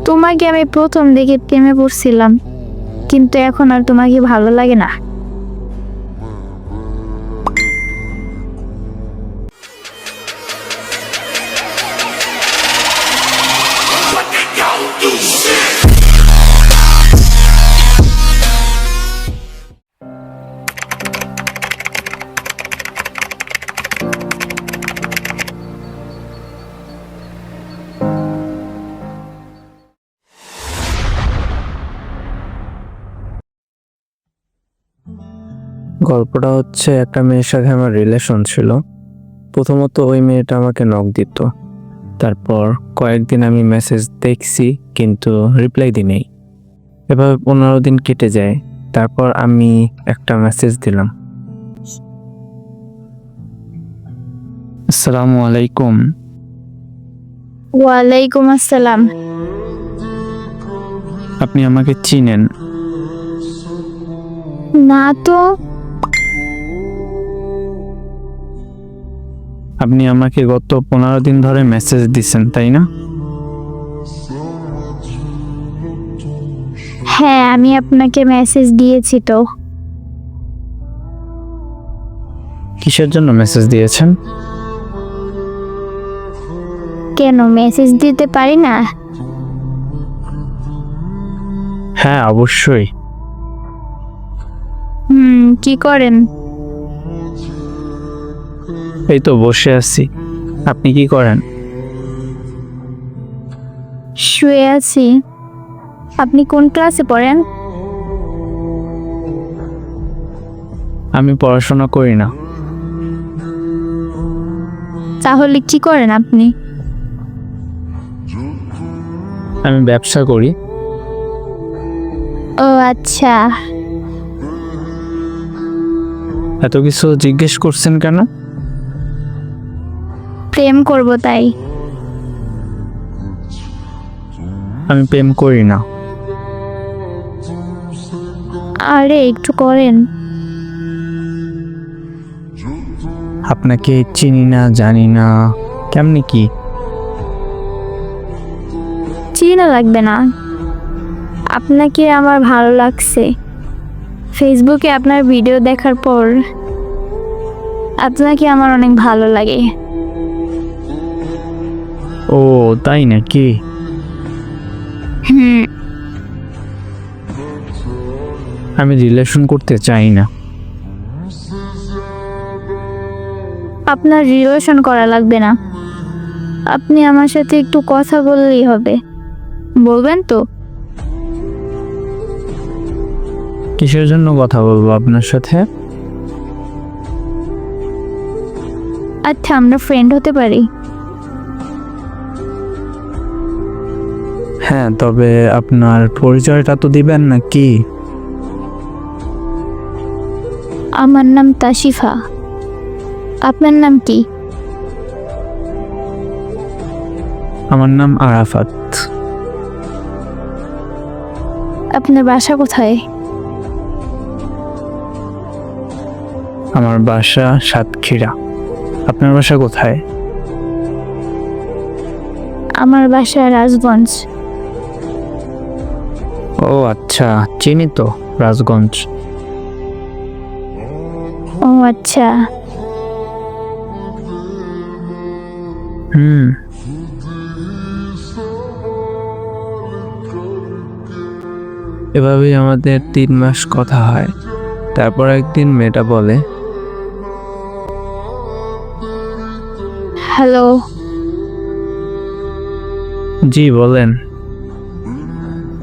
তোমাকে আমি প্রথম দেখে প্রেমে পড়ছিলাম, কিন্তু এখন আর তোমাকে ভালো লাগে না। গল্পটা হচ্ছে একটা মেয়ের সাথে আমার রিলেশন ছিল। প্রথমত ওই মেয়েটা আমাকে নক দিত, তারপর কয়েকদিন আমি মেসেজ দেখছি কিন্তু রিপ্লাই দিই নাই। এভাবে 15 দিন কেটে যায়। তারপর আমি একটা মেসেজ দিলাম, আসসালামু আলাইকুম। ওয়ালাইকুম আসসালাম। আপনি আমাকে চিনেন? না তো। আপনি আমাকে গত 15 দিন ধরে মেসেজ দিচ্ছেন, তাই না? হ্যাঁ, আমি আপনাকে মেসেজ দিয়েছি তো। কিসের জন্য মেসেজ দিয়েছেন? কেন, মেসেজ দিতে পারি না? হ্যাঁ, অবশ্যই। কি করেন? এই তো বসে আছি। আপনি কি করেন? শুয়ে আছি। আপনি কোন ক্লাসে পড়েন? আমি পড়াশোনা করি না। তাহলে কি করেন আপনি? আমি ব্যবসা করি। ও আচ্ছা। এত কিছু জিজ্ঞেস করছেন কেন? প্রেম করব তাই। আমি প্রেম করি না। আরে একটু করেন। আপনাকে চিনি না, জানি না, কেমনি কি? চিনা লাগবে না। আপনাকে আমার ভালো লাগছে। ফেসবুকে আপনার ভিডিও দেখার পর আপনাকে আমার অনেক ভালো লাগে। ও তাই নাকি? হুম। আমি রিলেশন করতে চাই না। আপনার রিলেশন করা লাগবে না। আপনি আমার সাথে একটু কথা বললেই হবে। বলবেন তো? কিসের জন্য কথা বলবো আপনার সাথে? আচ্ছা, আমরা ফ্রেন্ড হতে পারি? হ্যাঁ, তবে আপনার পরিচয়টা তো দিবেন নাকি? আমার নাম তাশিফা। আপনার নাম কি? আমার নাম আরাফাত। আপনার বাসা কোথায়? আমার বাসা সাতক্ষীরা। আপনার বাসা কোথায়? আমার বাসা রাজগঞ্জ। ও আচ্ছা, চিনি তো রাজগঞ্জ। ও আচ্ছা। এভাবেই আমাদের 3 মাস কথা হয়। তারপর একদিন মেয়েটা বলে, হ্যালো। জি বলেন।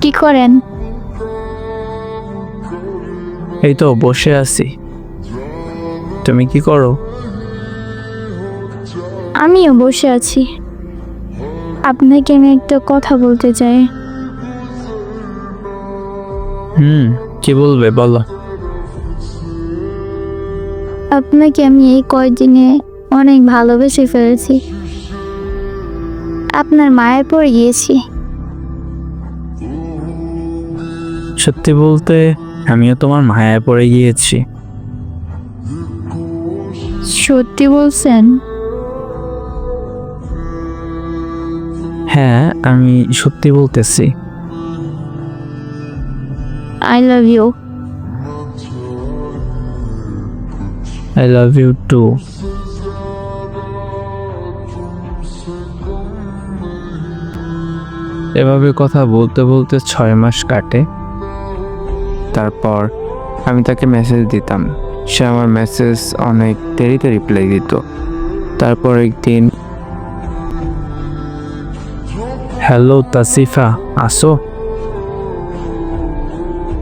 কি করেন? এই তো বসে আছি। তুমি কি করো? আমিও বসে আছি। আপনাকে আমি একটা কথা বলতে চাই। কি বলবে বলো। আপনাকে আমি এই কয়দিনে অনেক ভালোবেসে ফেলেছি। আপনার মায়ের পড়ে গিয়েছি। সত্যি বলতে আমিও তোমার মায়ায় পড়ে গিয়েছি। সত্যি বলছেন? হ্যাঁ, আমি সত্যি বলতেছি। I love you. I love you too. এভাবে কথা বলতে বলতে 6 মাস কাটে। তারপর আমি তাকে মেসেজ দিতাম, সে আমার মেসেজ অনেক দেরিতে রিপ্লাই দিত। তারপর একদিন, হ্যালো তাসিফা, আসো?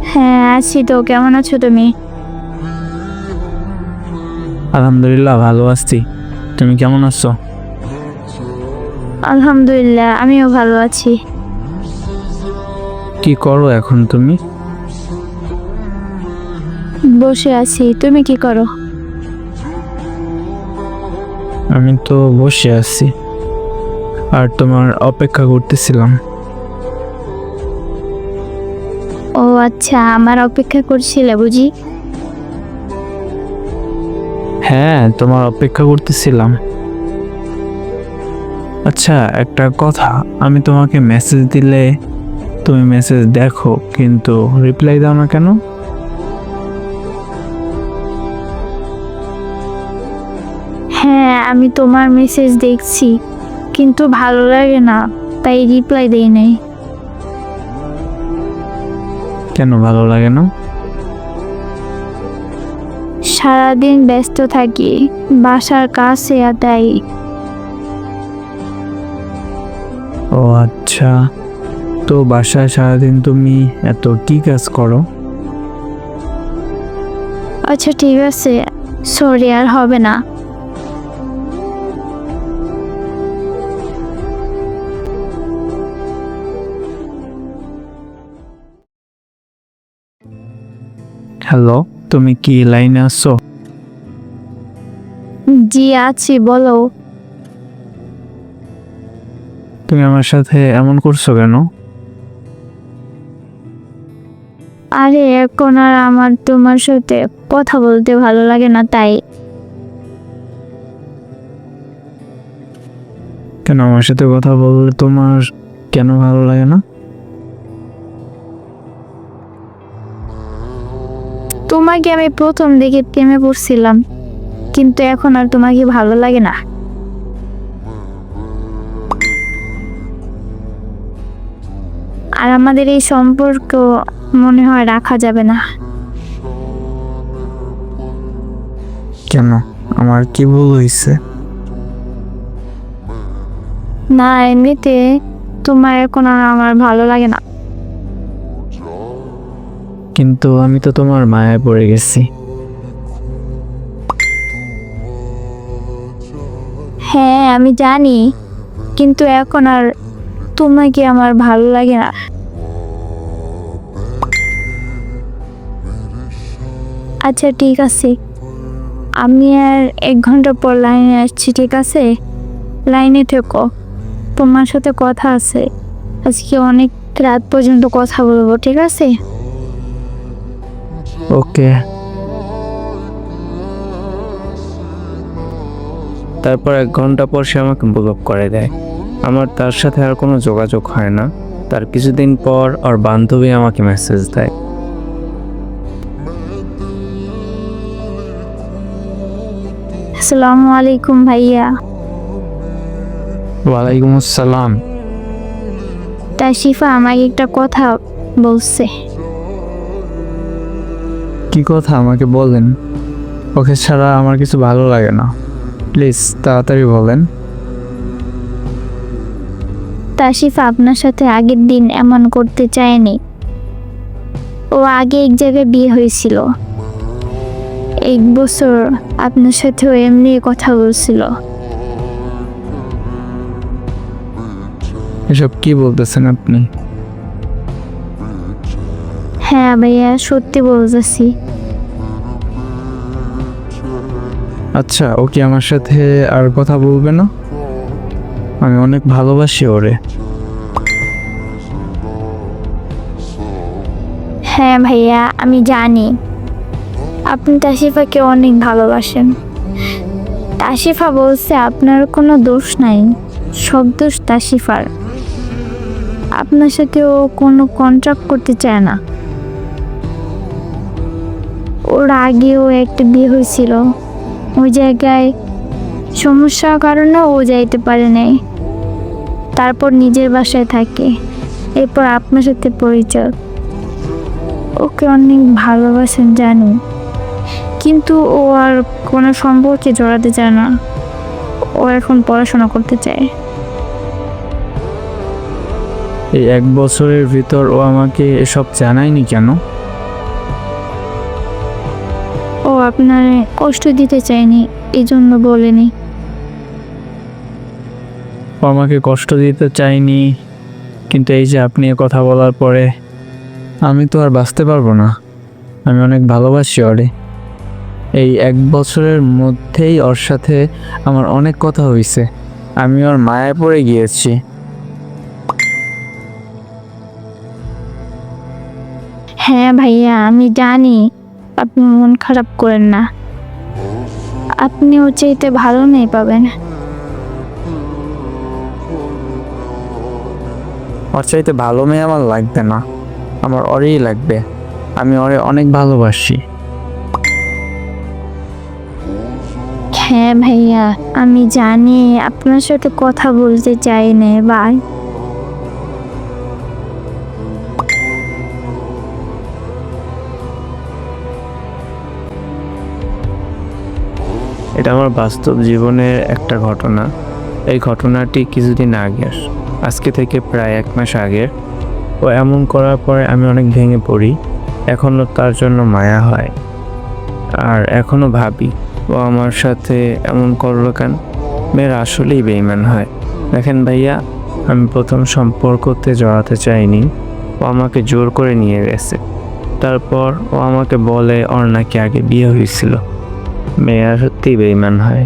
হ্যাঁ আছি তো, কেমন আছো তুমি? আলহামদুলিল্লাহ ভালো আছি, তুমি কেমন আছো? আলহামদুলিল্লাহ আমিও ভালো আছি। কি করো এখন তুমি? বসে আছি, তুমি কি করো? আমি তো বসে আছি আর তোমার অপেক্ষা করতেছিলাম। ও আচ্ছা, আমার অপেক্ষা করছিলে বুঝি? হ্যাঁ, তোমার অপেক্ষা করতেছিলাম। আচ্ছা, একটা কথা, আমি তোমাকে মেসেজ দিলে তুমি মেসেজ দেখো কিন্তু রিপ্লাই দাও না কেন? হ্যাঁ আমি তোমার মেসেজ দেখছি, কিন্তু ভালো লাগে না, তাই রিপ্লাই দেই নাই। কেন ভালো লাগে না? সারাদিন ব্যস্ত থাকি, বাসার কাছে তাই। ও আচ্ছা, তো বাসায় সারাদিন তুমি এত কি কাজ করো? আচ্ছা ঠিক আছে, সরি আর হবে না। হ্যালো, তুমি কি লাইনে আছো? জি আছি, বলো। তুমি আমার সাথে এমন করছো কেন? আরে এখন আর আমার তোমার সাথে কথা বলতে ভালো লাগে না, তাই। কেন আমার সাথে কথা বললে তোমার কেন ভালো লাগে না? তোমাকে আমি প্রথম দেখে প্রেমে পড়ছিলাম, কিন্তু এখন আর তোমাকে ভালো লাগে না। আর আমাদের এই সম্পর্ক মনে হয় রাখা যাবে না। কেন, আমার কি ভুল হয়েছে? না এমনিতে তোমার এখন আর আমার ভালো লাগে না। কিন্তু আমি তো তোমার মায়ায় পড়ে গেছি। হ্যাঁ আমি জানি, কিন্তু এখন আর তোমাকে আমার ভালো লাগে না। আচ্ছা ঠিক আছে, আমি আর 1 ঘন্টা পর লাইনে আসছি, ঠিক আছে? লাইনে থেকো, তোমার সাথে কথা আছে। আজকে অনেক রাত পর্যন্ত কথা বলবো, ঠিক আছে? ওকে। তারপর 1 ঘন্টা পর সে আমাকে ব্লক করে দেয়। আমার তার সাথে আর কোনো যোগাযোগ হয় না। তার কিছুদিন পর ওর বান্ধবী আমাকে মেসেজ দেয়। আসসালামু আলাইকুম ভাইয়া। ওয়ালাইকুম আসসালাম। তাশিফা আমাকে একটা কথা বলছে। কি কথা আমাকে বলেন? ওকে ছাড়া আমার কিছু ভালো লাগে না, প্লিজ তাড়াতাড়ি বলেন। তাশিফা আপনার সাথে আগের দিন এমন করতে চায়নি। ও আগে এক জায়গায় বিয়ে হয়েছিল, 1 বছর আপনার সাথেও এমনি কথা বলছিল। এসব কি বলতেছেন আপনি? হ্যাঁ ভাইয়া সত্যি বলতেছি। আচ্ছা, ও কি আমার সাথে আর কথা বলবে না? আমি অনেক ভালোবাসি ওরে। হ্যাঁ ভাইয়া আমি জানি আপনি তাশিফাকে অনেক ভালোবাসেন। তাশিফা বলছে আপনার কোনো দোষ নাই, সব দোষ তাশিফার। আপনার সাথে ও কোনো কন্ট্রাক্ট করতে চায় না। ওর আগেও একটা বিয়ে হয়েছিল, ওই জায়গায় সমস্যার কারণে ও যাইতে পারে নাই। তারপর নিজের বাসায় থাকে, এরপর আপনার সাথে পরিচয়। ওকে অনেক ভালোবাসেন জানি, কিন্তু ও আর কোনো সম্পর্কে জড়াতে চায় না। ও এখন পড়াশোনা করতে চায়। এই 1 বছরের ভিতর ও আমাকে এসব জানায়নি কেন? ও আপনার কষ্ট দিতে চায়নি, এই জন্য বলেনি। ও আমাকে কষ্ট দিতে চায়নি, কিন্তু এই যে আপনি এ কথা বলার পরে আমি তো আর বাঁচতে পারবো না। আমি অনেক ভালোবাসি ওরে। এই 1 বছরের মধ্যেই ওর সাথে আমার অনেক কথা হয়েছে। আমি ওর মায়ায় পড়ে গিয়েছি। হ্যাঁ ভাইয়া, আমি জানি। আপনি মন খারাপ করেন না, আপনি ওর চাইতে ভালো মেয়ে পাবেন। ওর চাইতে ভালো মেয়ে আমার লাগবে না, আমার ওরেই লাগবে। আমি ওরে অনেক ভালোবাসি। হ্যাঁ ভাইয়া, আমি জানি। আপনার সাথে কথা বলতে চাই না। বাই। এটা আমার বাস্তব জীবনের একটা ঘটনা। এই ঘটনাটি কিছুদিন আগের, আজকে থেকে প্রায় 1 মাস আগের। ও এমন করার পরে আমি অনেক ভেঙে পড়ি। এখনও তার জন্য মায়া হয়, আর এখনও ভাবি ও আমার সাথে এমন করলো কেন। মেয়েরা আসলেই বেঈমান হয়। দেখেন ভাইয়া, আমি প্রথম সম্পর্কতে জড়াতে চাইনি। ও আমাকে জোর করে নিয়ে গেছে। তারপর ও আমাকে বলে ওর নাকি আগে বিয়ে হয়েছিল। মেয়েরা সত্যিই বেঈমান হয়।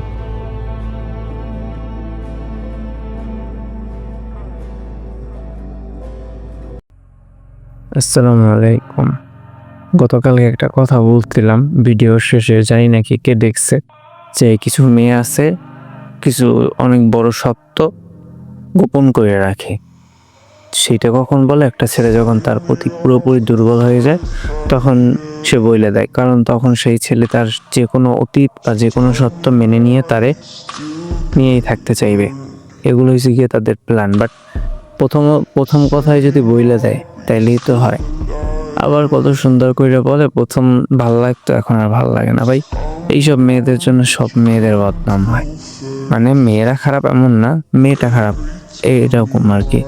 আসসালামু আলাইকুম। গতকালকে একটা কথা বলছিলাম ভিডিওর শেষে, জানি নাকি কে দেখছে, যে কিছু মেয়ে আছে কিছু অনেক বড় সত্য গোপন করে রাখে। সেটা কখন বলে, একটা ছেলে যখন তার প্রতি পুরোপুরি দুর্বল হয়ে যায় তখন সে বলে দেয়, কারণ তখন সেই ছেলে তার যে কোনো অতীত বা যে কোনো সত্য মেনে নিয়ে তারে নিয়েই থাকতে চাইবে। এগুলো হচ্ছে গিয়ে তাদের প্ল্যান। বাট প্রথম কথায় যদি বইলে দেয় তাইলেই তো হয়। আবার কত সুন্দর করে বলে, প্রথম ভালো লাগতো এখন আর ভালো লাগে না। ভাই, এইসব মেয়েদের জন্য সব মেয়েদের বদনাম হয়। মানে মেয়েরা খারাপ এমন না, মেয়েটা খারাপ এইরকম আর কি।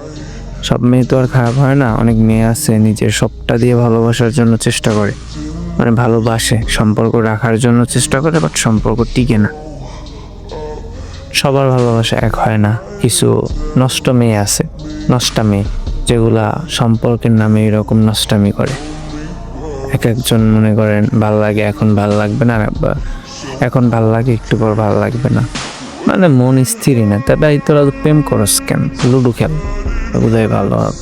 সব মেয়ে তো আর খারাপ হয় না। অনেক মেয়ে আছে নিজের সবটা দিয়ে ভালোবাসার জন্য চেষ্টা করে, মানে ভালোবাসে, সম্পর্ক রাখার জন্য চেষ্টা করে, বাট সম্পর্ক টিকে না। সবার ভালোবাসা এক হয় না। কিছু নষ্ট মেয়ে আছে, নষ্টা মেয়ে, যেগুলা সম্পর্কের নামে এরকম নষ্টামি করে। এক একজন মনে করেন ভাল লাগে, এখন ভাল লাগবে না, বা এখন ভাল লাগে একটু পর ভাল লাগবে না, মানে মন স্থিরই না। তবে তোরা তো প্রেম করস কেন, লুডো খেল, বোধহয় ভালো হবে।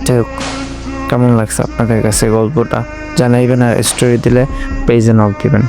যাই হোক, কেমন লাগছে আপনাদের কাছে গল্পটা জানাইবেন, আর স্টোরি দিলে পেজে নক দিবেন।